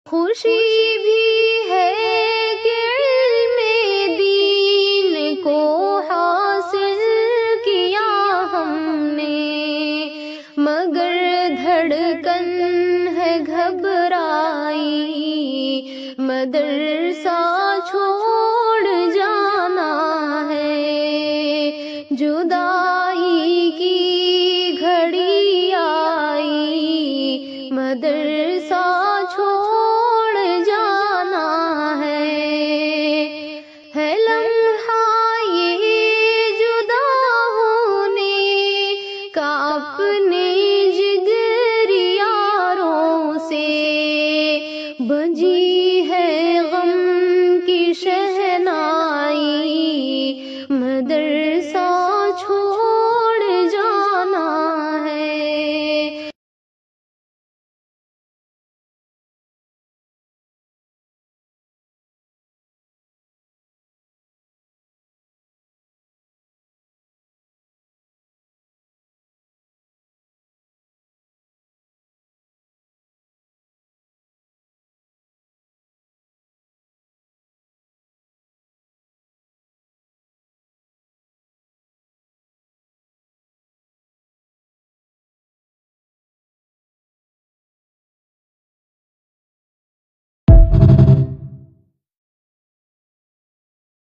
खुशी भी है कि इल्मे दीन को हासिल किया हमने, मगर धड़कन है घबराई, मदरसा छोड़ जाना है। जुदाई की घड़ी आई, मदरसा छोड़ जाना है लम्हा ये जुदा होने का अपने जिगरी यारों से। बजी है गम की शह